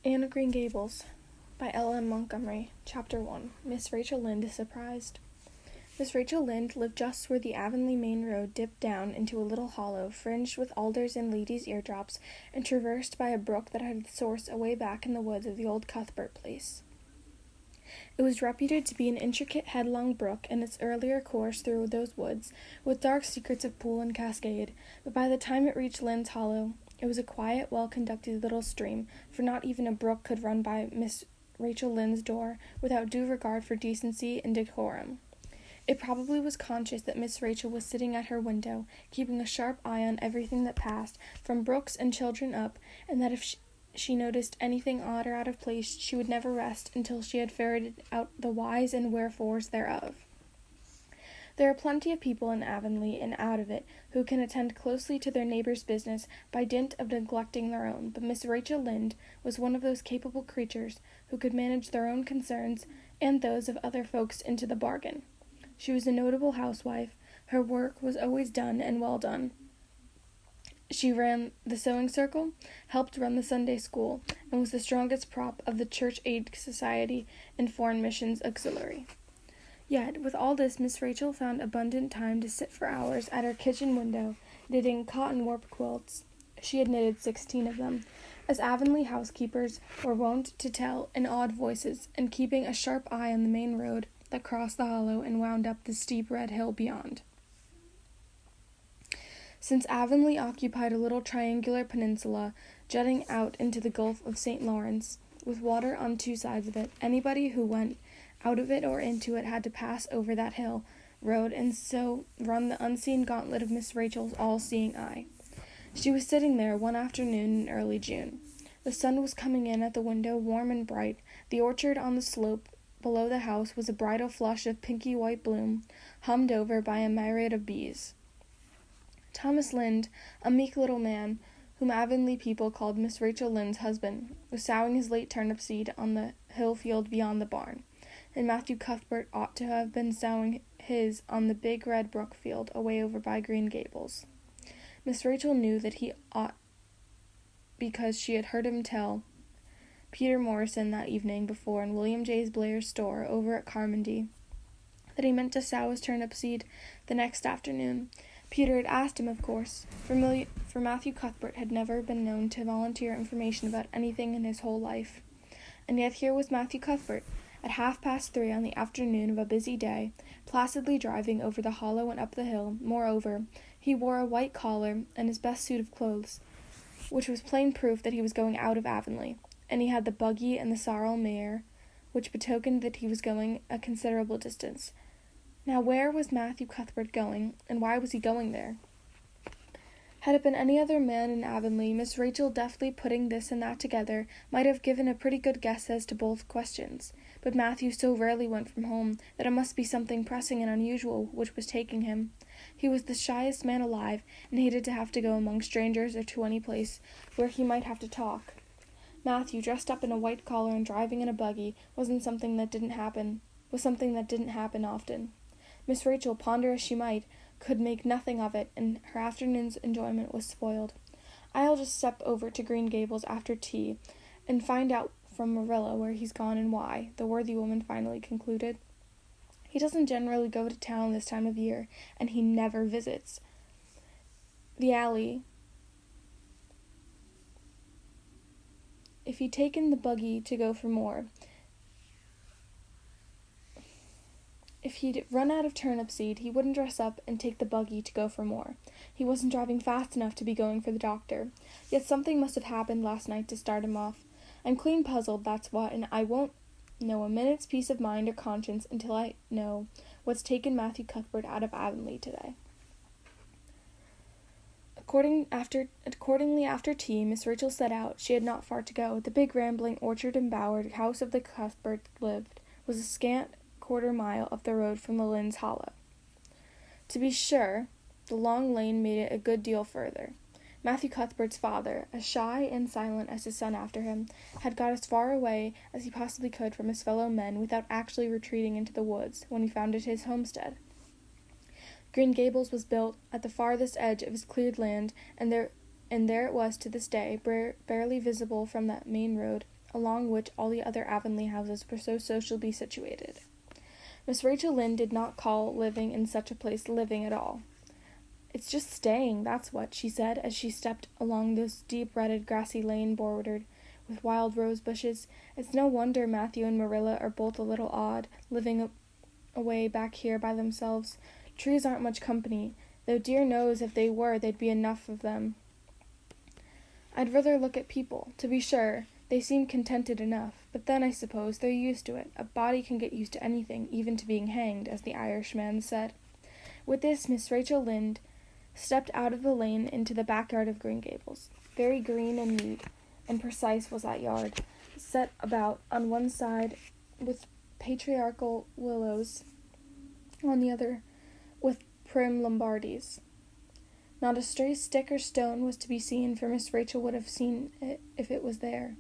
Anne of Green Gables by Ellen Montgomery. Chapter 1. Miss Rachel Lynde is surprised. Miss Rachel Lynde lived just where the Avonlea main road dipped down into a little hollow, fringed with alders and ladies' eardrops, and traversed by a brook that had its source away back in the woods of the old Cuthbert place. It was reputed to be an intricate headlong brook in its earlier course through those woods, with dark secrets of pool and cascade, but by the time it reached Lynde's Hollow, it was a quiet, well-conducted little stream, for not even a brook could run by Miss Rachel Lynde's door without due regard for decency and decorum. It probably was conscious that Miss Rachel was sitting at her window, keeping a sharp eye on everything that passed, from brooks and children up, and that if she noticed anything odd or out of place, she would never rest until she had ferreted out the whys and wherefores thereof. There are plenty of people in Avonlea and out of it who can attend closely to their neighbours' business by dint of neglecting their own, but Miss Rachel Lynde was one of those capable creatures who could manage their own concerns and those of other folks into the bargain. She was a notable housewife. Her work was always done and well done. She ran the sewing circle, helped run the Sunday school, and was the strongest prop of the Church Aid Society and Foreign Missions Auxiliary. Yet, with all this, Miss Rachel found abundant time to sit for hours at her kitchen window, knitting cotton warp quilts. She had knitted 16 of them, as Avonlea housekeepers were wont to tell in awed voices, and keeping a sharp eye on the main road that crossed the hollow and wound up the steep red hill beyond. Since Avonlea occupied a little triangular peninsula jutting out into the Gulf of St. Lawrence, with water on two sides of it, anybody who went out of it or into it had to pass over that hill road and so run the unseen gauntlet of Miss Rachel's all-seeing eye. She was sitting there one afternoon in early June. The sun was coming in at the window warm and bright. The orchard on the slope below the house was a bridal flush of pinky-white bloom, hummed over by a myriad of bees. Thomas Lynde, a meek little man, whom Avonlea people called Miss Rachel Lynde's husband, was sowing his late turnip seed on the hill field beyond the barn, and Matthew Cuthbert ought to have been sowing his on the big red brook field away over by Green Gables. Miss Rachel knew that he ought because she had heard him tell Peter Morrison that evening before in William J. Blair's store over at Carmody that he meant to sow his turnip seed the next afternoon. Peter had asked him, of course, for Matthew Cuthbert had never been known to volunteer information about anything in his whole life. And yet here was Matthew Cuthbert, at 3:30 on the afternoon of a busy day, placidly driving over the hollow and up the hill. Moreover, he wore a white collar and his best suit of clothes, which was plain proof that he was going out of Avonlea, and he had the buggy and the sorrel mare, which betokened that he was going a considerable distance. Now where was Matthew Cuthbert going, and why was he going there? Had it been any other man in Avonlea, Miss Rachel, deftly putting this and that together, might have given a pretty good guess as to both questions. But Matthew so rarely went from home that it must be something pressing and unusual which was taking him. He was the shyest man alive, and hated to have to go among strangers or to any place where he might have to talk. Matthew, dressed up in a white collar and driving in a buggy, was something that didn't happen often. Miss Rachel, ponder as she might, could make nothing of it, and her afternoon's enjoyment was spoiled. "I'll just step over to Green Gables after tea, and find out from Marilla where he's gone and why," the worthy woman finally concluded. "He doesn't generally go to town this time of year, and he never visits the alley. If he'd taken the buggy to go for more, if he'd run out of turnip seed, he wouldn't dress up and take the buggy to go for more. He wasn't driving fast enough to be going for the doctor. Yet something must have happened last night to start him off. I'm clean puzzled, that's what, and I won't know a minute's peace of mind or conscience until I know what's taken Matthew Cuthbert out of Avonlea today." Accordingly, after tea, Miss Rachel set out. She had not far to go. The big rambling orchard-embowered house of the Cuthberts lived was a scant quarter-mile up the road from the Lyndes' Hollow. To be sure, the long lane made it a good deal further. Matthew Cuthbert's father, as shy and silent as his son after him, had got as far away as he possibly could from his fellow men without actually retreating into the woods when he founded his homestead. Green Gables was built at the farthest edge of his cleared land, and there it was to this day, barely visible from that main road, along which all the other Avonlea houses were so sociably situated. Miss Rachel Lynde did not call living in such a place living at all. "It's just staying, that's what," she said, as she stepped along this deep-rutted grassy lane bordered with wild rose bushes. "It's no wonder Matthew and Marilla are both a little odd, living away back here by themselves. Trees aren't much company, though dear knows if they were there'd be enough of them. I'd rather look at people. To be sure, they seem contented enough, but then I suppose they're used to it. A body can get used to anything, even to being hanged, as the Irishman said." With this, Miss Rachel Lynde stepped out of the lane into the backyard of Green Gables. Very green and neat and precise was that yard, set about on one side with patriarchal willows, on the other with prim Lombardies. Not a stray stick or stone was to be seen, for Miss Rachel would have seen it if it was there.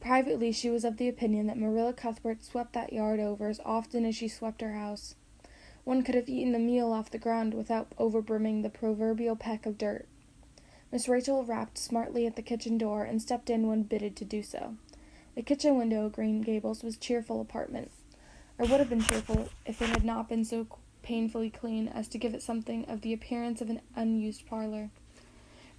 Privately, she was of the opinion that Marilla Cuthbert swept that yard over as often as she swept her house. One could have eaten a meal off the ground without overbrimming the proverbial peck of dirt. Miss Rachel rapped smartly at the kitchen door and stepped in when bidden to do so. The kitchen window of Green Gables was a cheerful apartment, or would have been cheerful if it had not been so painfully clean as to give it something of the appearance of an unused parlor.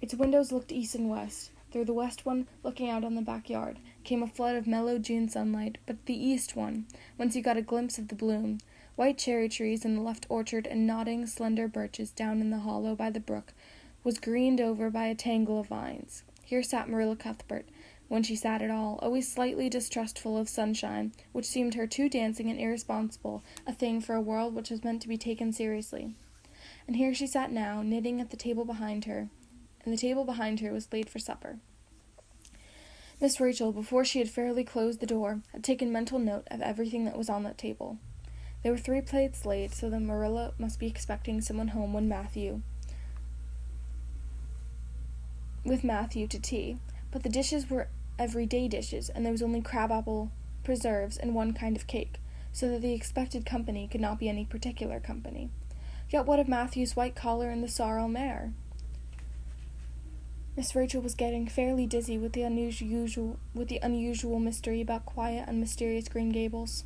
Its windows looked east and west. Through the west one, looking out on the backyard, came a flood of mellow June sunlight, but the east one, whence you got a glimpse of the bloom, white cherry trees in the left orchard and nodding, slender birches down in the hollow by the brook, was greened over by a tangle of vines. Here sat Marilla Cuthbert, when she sat at all, always slightly distrustful of sunshine, which seemed her too dancing and irresponsible a thing for a world which was meant to be taken seriously. And here she sat now, knitting at the table behind her, and the table behind her was laid for supper. Miss Rachel, before she had fairly closed the door, had taken mental note of everything that was on that table. There were 3 plates laid, so that Marilla must be expecting someone home with Matthew to tea, but the dishes were everyday dishes, and there was only crabapple preserves and one kind of cake, so that the expected company could not be any particular company. Yet what of Matthew's white collar and the sorrel mare? Miss Rachel was getting fairly dizzy with the unusual mystery about quiet and mysterious Green Gables.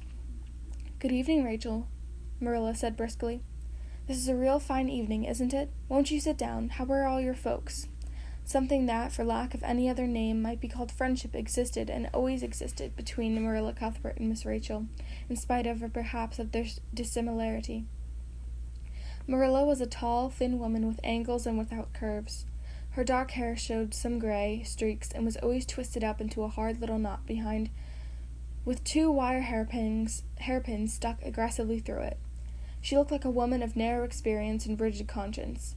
"Good evening, Rachel," Marilla said briskly. "This is a real fine evening, isn't it? Won't you sit down? How are all your folks?" Something that, for lack of any other name, might be called friendship existed and always existed between Marilla Cuthbert and Miss Rachel, in spite of, or perhaps of, their dissimilarity. Marilla was a tall, thin woman with angles and without curves. Her dark hair showed some gray streaks and was always twisted up into a hard little knot behind, with 2 wire hairpins stuck aggressively through it. She looked like a woman of narrow experience and rigid conscience,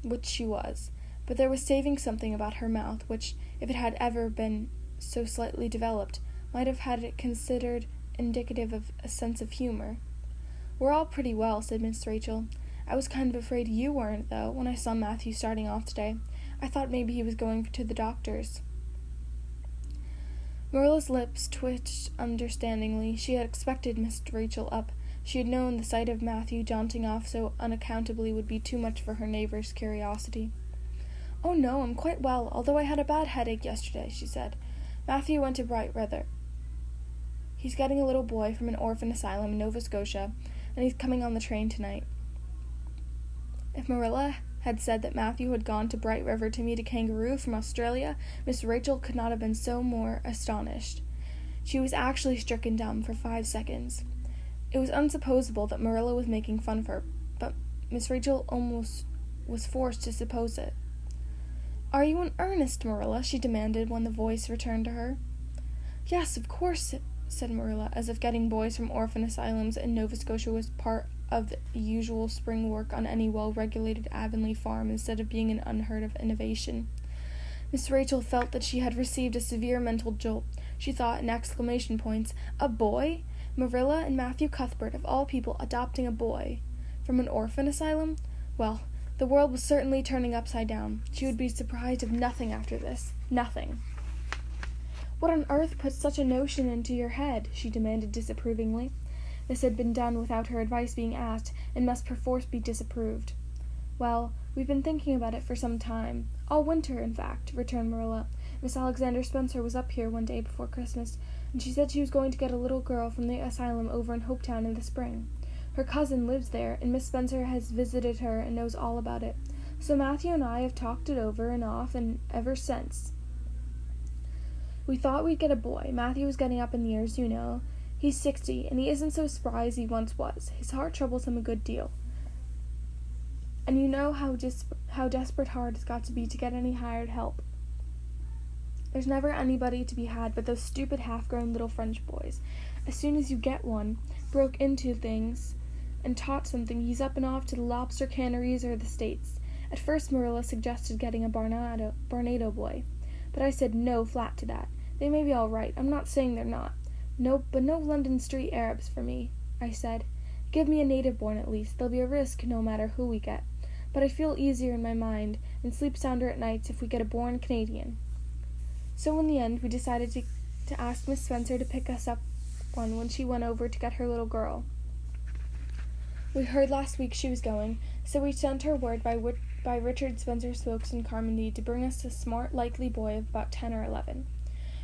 which she was, but there was saving something about her mouth which, if it had ever been so slightly developed, might have had it considered indicative of a sense of humor. "We're all pretty well," said Miss Rachel. "I was kind of afraid you weren't, though, when I saw Matthew starting off today. I thought maybe he was going to the doctor's." Marilla's lips twitched understandingly. She had expected Miss Rachel up. She had known the sight of Matthew jaunting off so unaccountably would be too much for her neighbor's curiosity. "Oh, no, I'm quite well, although I had a bad headache yesterday," she said. "Matthew went to Bright River. He's getting a little boy from an orphan asylum in Nova Scotia, and he's coming on the train tonight." If Marilla had said that Matthew had gone to Bright River to meet a kangaroo from Australia, Miss Rachel could not have been so more astonished. She was actually stricken dumb for 5 seconds. It was unsupposable that Marilla was making fun of her, but Miss Rachel almost was forced to suppose it. "Are you in earnest, Marilla?" she demanded when the voice returned to her. "Yes, of course," said Marilla, as if getting boys from orphan asylums in Nova Scotia was part of the usual spring work on any well-regulated Avonlea farm instead of being an unheard-of innovation. Miss Rachel felt that she had received a severe mental jolt. She thought in exclamation points, "A boy? Marilla and Matthew Cuthbert, of all people, adopting a boy from an orphan asylum? Well, the world was certainly turning upside down. She would be surprised if nothing after this. Nothing." "What on earth put such a notion into your head?" she demanded disapprovingly. This had been done without her advice being asked, and must perforce be disapproved. "Well, we've been thinking about it for some time. All winter, in fact," returned Marilla. Miss Alexander Spencer was up here one day before Christmas, and she said she was going to get a little girl from the asylum over in Hopetown in the spring. Her cousin lives there, and Miss Spencer has visited her and knows all about it. So Matthew and I have talked it over and off and ever since. We thought we'd get a boy. Matthew is getting up in years, you know. He's 60, and he isn't so spry as he once was. His heart troubles him a good deal. And you know how desperate hard it's got to be to get any hired help. There's never anybody to be had but those stupid half-grown little French boys. As soon as you get one, broke into things, and taught something, he's up and off to the lobster canneries or the States. At first Marilla suggested getting a Barnado boy, but I said no flat to that. They may be all right. I'm not saying they're not. No, but no London street Arabs for me, I said. Give me a native born at least. There'll be a risk no matter who we get. But I feel easier in my mind and sleep sounder at nights if we get a born Canadian. So in the end, we decided to ask Miss Spencer to pick us up one when she went over to get her little girl. We heard last week she was going, so we sent her word by Richard Spencer Smokes in Carmody to bring us a smart, likely boy of about 10 or 11.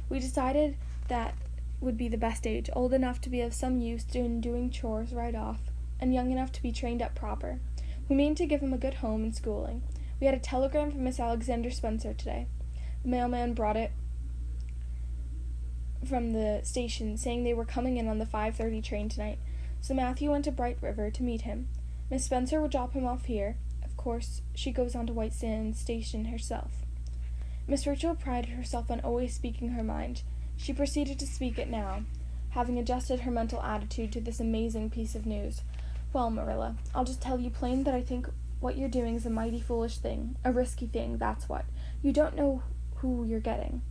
We decided that would be the best age, old enough to be of some use in doing chores right off, and young enough to be trained up proper. We mean to give him a good home and schooling. We had a telegram from Miss Alexander Spencer today. The mailman brought it from the station, saying they were coming in on the 5:30 train tonight. So Matthew went to Bright River to meet him. Miss Spencer will drop him off here. Of course, she goes on to White Sands Station herself. Miss Rachel prided herself on always speaking her mind. She proceeded to speak it now, having adjusted her mental attitude to this amazing piece of news. Well, Marilla, I'll just tell you plain that I think what you're doing is a mighty foolish thing, a risky thing, that's what. You don't know who you're getting.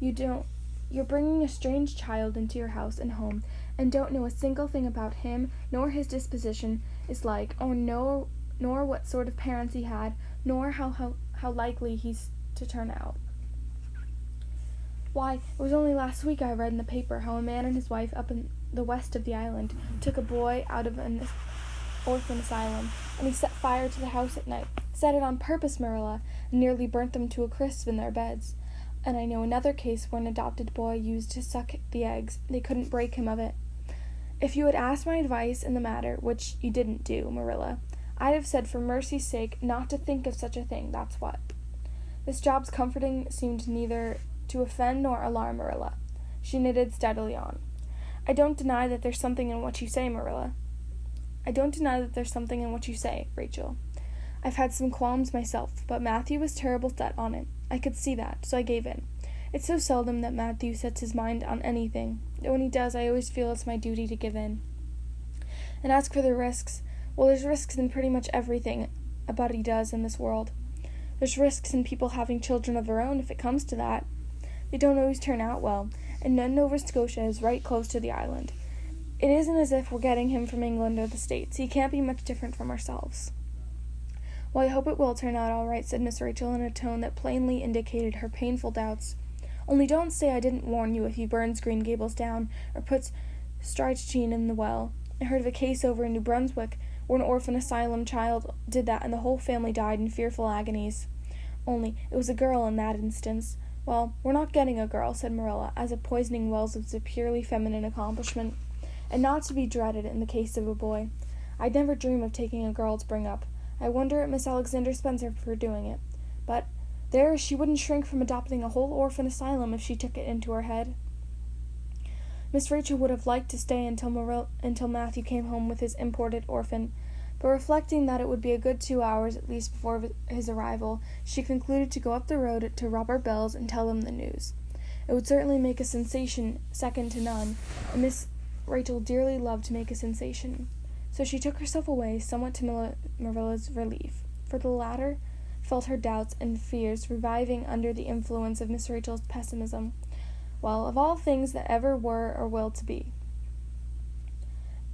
You're bringing a strange child into your house and home, and don't know a single thing about him, nor his disposition is like, nor what sort of parents he had, nor how likely he's to turn out. Why, it was only last week I read in the paper how a man and his wife up in the west of the island took a boy out of an orphan asylum, and he set fire to the house at night. Set it on purpose, Marilla, and nearly burnt them to a crisp in their beds. And I know another case where an adopted boy used to suck the eggs. They couldn't break him of it. If you had asked my advice in the matter, which you didn't do, Marilla, I'd have said for mercy's sake not to think of such a thing, that's what. This job's comforting seemed neither to offend nor alarm Marilla. She knitted steadily on. I don't deny that there's something in what you say, Marilla. I don't deny that there's something in what you say, Rachel. I've had some qualms myself, but Matthew was terrible set on it. I could see that, so I gave in. It's so seldom that Matthew sets his mind on anything, that when he does, I always feel it's my duty to give in. And as for the risks, well, there's risks in pretty much everything a body does in this world. There's risks in people having children of their own, if it comes to that. They don't always turn out well, and Nova Scotia is right close to the island. It isn't as if we're getting him from England or the States. He can't be much different from ourselves. Well, I hope it will turn out all right, said Miss Rachel in a tone that plainly indicated her painful doubts. Only don't say I didn't warn you if he burns Green Gables down or puts strychnine in the well. I heard of a case over in New Brunswick where an orphan asylum child did that and the whole family died in fearful agonies. Only it was a girl in that instance. Well, we're not getting a girl, said Marilla, as if poisoning wells was a purely feminine accomplishment, and not to be dreaded in the case of a boy. I'd never dream of taking a girl to bring up. I wonder at Miss Alexander Spencer for doing it. But there, she wouldn't shrink from adopting a whole orphan asylum if she took it into her head. Miss Rachel would have liked to stay until Matthew came home with his imported orphan, but reflecting that it would be a good 2 hours at least before his arrival, she concluded to go up the road to Robert Bell's and tell them the news. It would certainly make a sensation second to none, and Miss Rachel dearly loved to make a sensation. So she took herself away, somewhat to Marilla's relief, for the latter felt her doubts and fears reviving under the influence of Miss Rachel's pessimism. Well, of all things that ever were or will to be,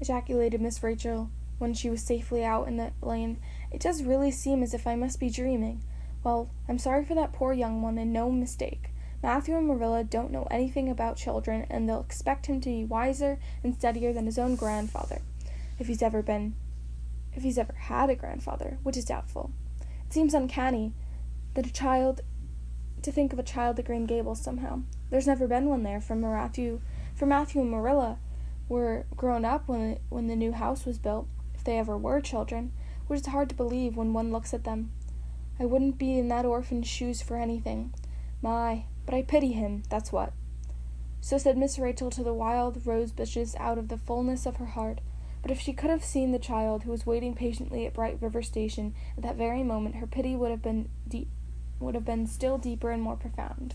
ejaculated Miss Rachel, when she was safely out in the lane, it does really seem as if I must be dreaming. Well, I'm sorry for that poor young one, and no mistake. Matthew and Marilla don't know anything about children, and they'll expect him to be wiser and steadier than his own grandfather, if he's ever had a grandfather, which is doubtful. It seems uncanny that a child to think of a child at Green Gables somehow. There's never been one there, for Matthew and Marilla were grown up when the new house was built, if they ever were children, which is hard to believe when one looks at them. I wouldn't be in that orphan's shoes for anything. My, but I pity him, that's what. So said Miss Rachel to the wild rose bushes out of the fullness of her heart. But if she could have seen the child who was waiting patiently at Bright River Station at that very moment, her pity would have been still deeper and more profound.